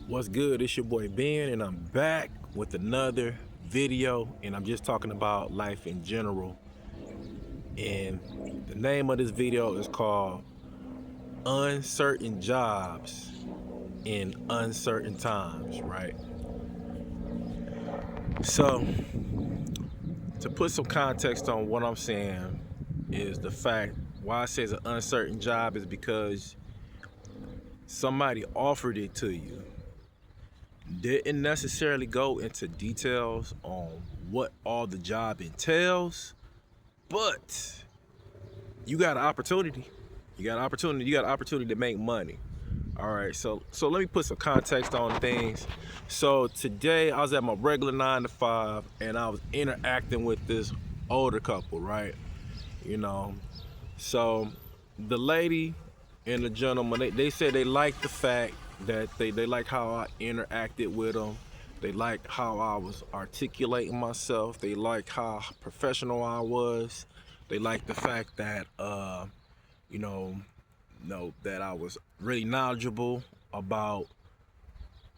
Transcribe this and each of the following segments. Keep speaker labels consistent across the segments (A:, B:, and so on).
A: What's good? It's your boy Ben, and I'm back with another video, and I'm just talking about life in general. And the name of this video is called Uncertain Jobs in Uncertain Times, right? So, to put some context on what I'm saying, is the fact why I say it's an uncertain job is because somebody offered it to you. Didn't necessarily go into details on what all the job entails, but you got an opportunity. You got an opportunity. You got an opportunity to make money. All right. So let me put some context on things. So today I was at my regular 9 to 5, and I was interacting with this older couple, right? You know, so the lady and the gentleman, they said they liked the fact that they like how I interacted with them. They like how I was articulating myself. They like how professional I was. They like the fact that you know that I was really knowledgeable about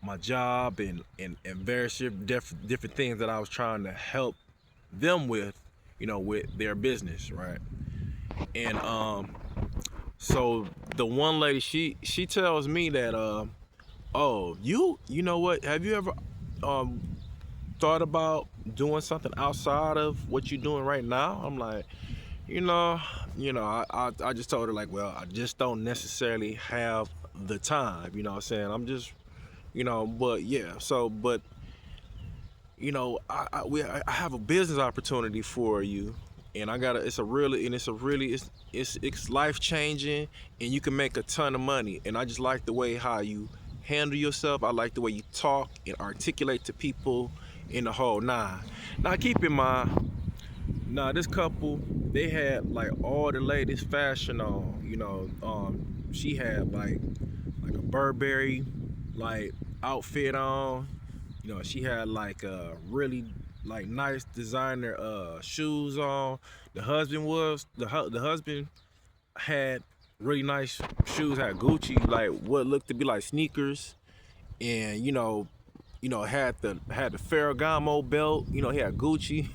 A: my job and various different things that I was trying to help them with, with their business, right? And so the one lady, she tells me that oh, you know what? Have you ever thought about doing something outside of what you're doing right now? I'm like, you know, I just told her like, well, I just don't necessarily have the time. You know what I'm saying? I'm just, but yeah. So, but I have a business opportunity for you, and it's life changing, and you can make a ton of money. And I just like the way how you handle yourself. I like the way you talk and articulate to people in the whole nine. Now keep in mind, now this couple, they had like all the latest fashion on. She had like a Burberry like outfit on. She had like a really like nice designer shoes on. The husband had really nice shoes, had Gucci, like what looked to be like sneakers, and had the Ferragamo belt. He had Gucci.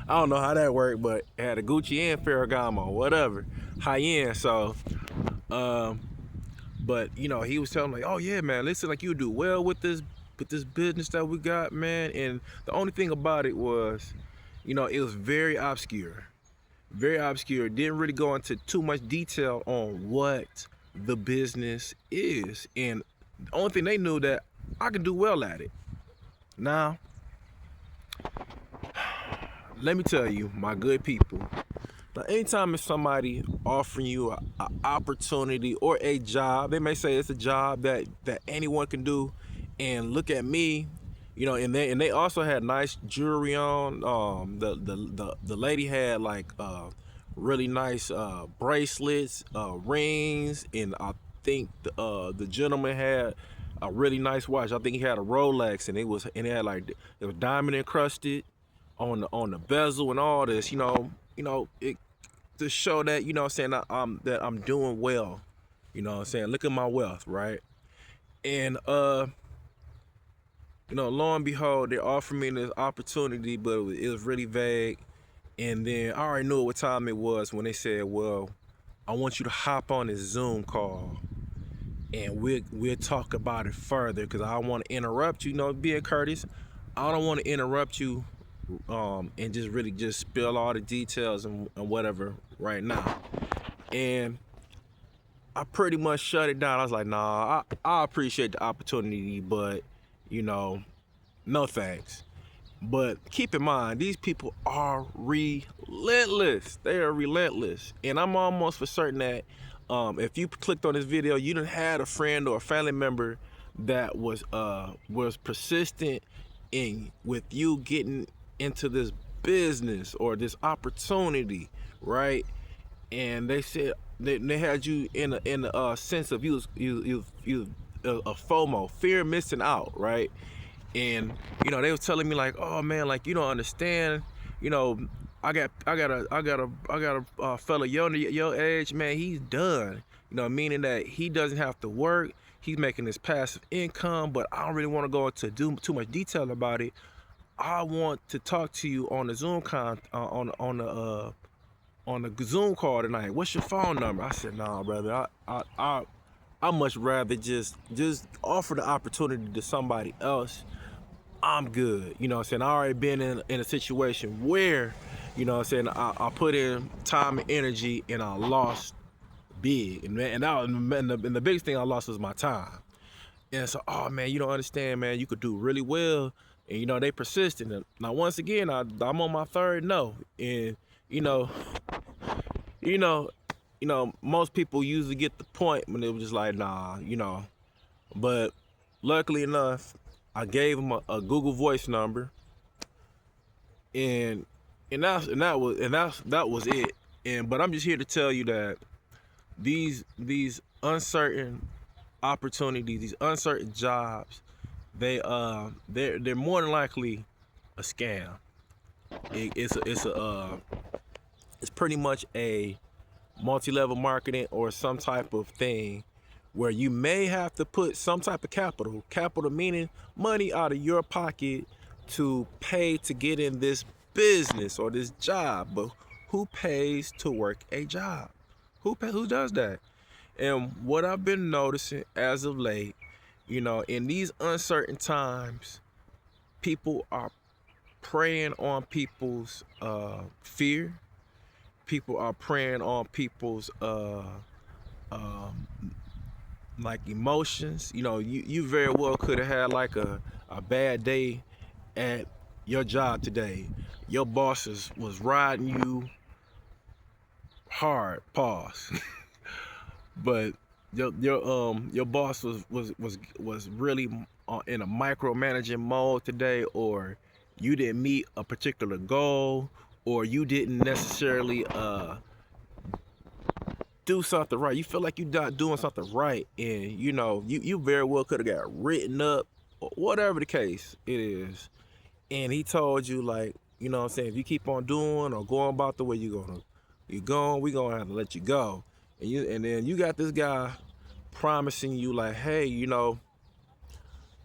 A: I don't know how that worked, but it had a Gucci and Ferragamo, whatever, high end. So, but he was telling me like, oh yeah, man, listen, like you do well with this business that we got, man. And the only thing about it was, it was very obscure. Very obscure. Didn't really go into too much detail on what the business is. And the only thing they knew that I could do well at it. Now, let me tell you, my good people. Now, anytime it's somebody offering you an opportunity or a job, they may say it's a job that anyone can do. And look at me, and they also had nice jewelry on. The lady had like really nice bracelets, rings, and I think the gentleman had a really nice watch. I think he had a Rolex, and it had like it was diamond encrusted on the bezel and all this. It to show that that I'm doing well. Look at my wealth, right? And lo and behold, they offered me this opportunity, but it was really vague. And then I already knew what time it was when they said, well, I want you to hop on this Zoom call and we'll talk about it further, because I don't want to interrupt you, being Curtis. I don't want to interrupt you and just really just spill all the details and whatever right now. And I pretty much shut it down. I was like, nah, I appreciate the opportunity, but no thanks. But keep in mind, these people are relentless. They are relentless. And I'm almost for certain that if you clicked on this video, you done had a friend or a family member that was persistent in with you getting into this business or this opportunity, right? And they said they had you in a sense of you a FOMO, fear of missing out, right? And they was telling me like, oh man, like you don't understand, I got a fella your age, man. He's done, meaning that he doesn't have to work. he's making this passive income, but I don't really want to go into too much detail about it. I want to talk to you on the on the Zoom call tonight. What's your phone number? I said, nah, brother. I much rather just offer the opportunity to somebody else. I'm good. You know what I'm saying? I already been in a situation where, you know what I'm saying, I put in time and energy and I lost big. And the biggest thing I lost was my time. And so, oh man, you don't understand, man. You could do really well. And you know, they persistent. And now once again, I'm on my third no. And you know, you know, most people usually get the point when they were just like, nah, you know. But luckily enough, I gave him a Google Voice number, and that was it. But I'm just here to tell you that these uncertain opportunities, these uncertain jobs, they're more than likely a scam. It's pretty much a multi-level marketing or some type of thing where you may have to put some type of capital meaning money out of your pocket to pay to get in this business or this job. But who pays to work a job? Who does that? And what I've been noticing as of late, you know, in these uncertain times, people are preying on people's fear. People are preying on people's like emotions. You know, you very well could have had like a bad day at your job today. Your boss was riding you hard, pause. But your boss was really in a micromanaging mode today, or you didn't meet a particular goal, or you didn't necessarily do something right. You feel like you're not doing something right, and you know you very well could have got written up, or whatever the case it is. And he told you, like, you know what I'm saying, if you keep on doing or going about the way we gonna have to let you go. And then you got this guy promising you, like, hey, you know,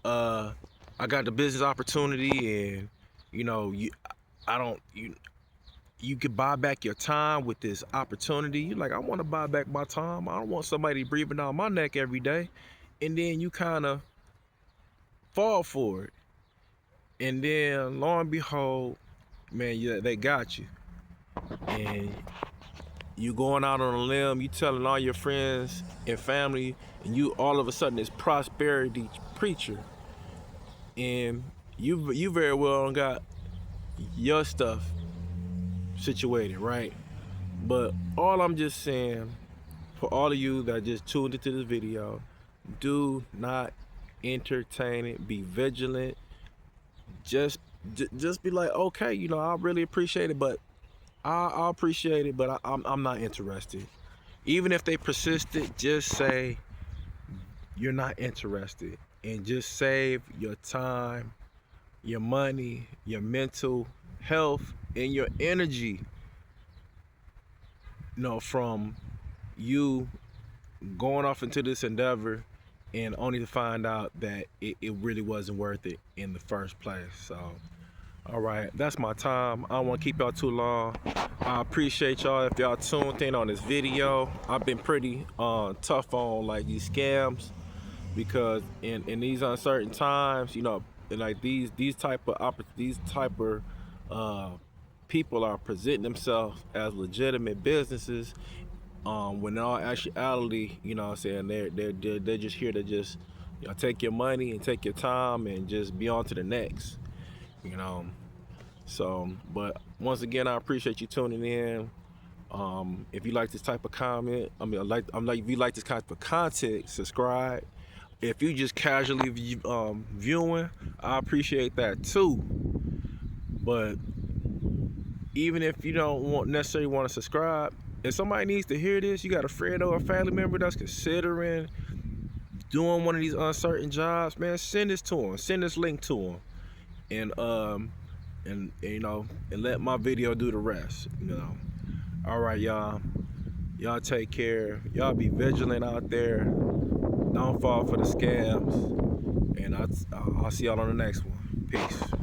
A: I got the business opportunity, and you know, you could buy back your time with this opportunity. You're like, I want to buy back my time. I don't want somebody breathing down my neck every day. And then you kind of fall for it. And then lo and behold, man, they got you. And you going out on a limb, you telling all your friends and family, and you all of a sudden this prosperity preacher. And you very well got your stuff situated, right? But all I'm just saying, for all of you that just tuned into this video, do not entertain it. Be vigilant. Just be like, okay, you know, I really appreciate it, but I appreciate it, but I'm not interested. Even if they persisted, just say you're not interested, and just save your time, your money, your mental health, and your energy, you know, from you going off into this endeavor and only to find out that it really wasn't worth it in the first place. So, all right, that's my time. I don't want to keep y'all too long. I appreciate y'all if y'all tuned in on this video. I've been pretty tough on like these scams, because in these uncertain times, you know, like these type of people are presenting themselves as legitimate businesses, when in all actuality, you know what I'm saying, they're just here to just, you know, take your money and take your time and just be on to the next, you know. So, but once again, I appreciate you tuning in. If you like this type of comment, if you like this type of content, subscribe. If you just casually viewing, I appreciate that too. But even if you don't necessarily want to subscribe, if somebody needs to hear this, you got a friend or a family member that's considering doing one of these uncertain jobs, man, send this to them. Send this link to them, and you know, and let my video do the rest. You know. All right, y'all. Y'all take care. Y'all be vigilant out there. Don't fall for the scams. And I'll see y'all on the next one. Peace.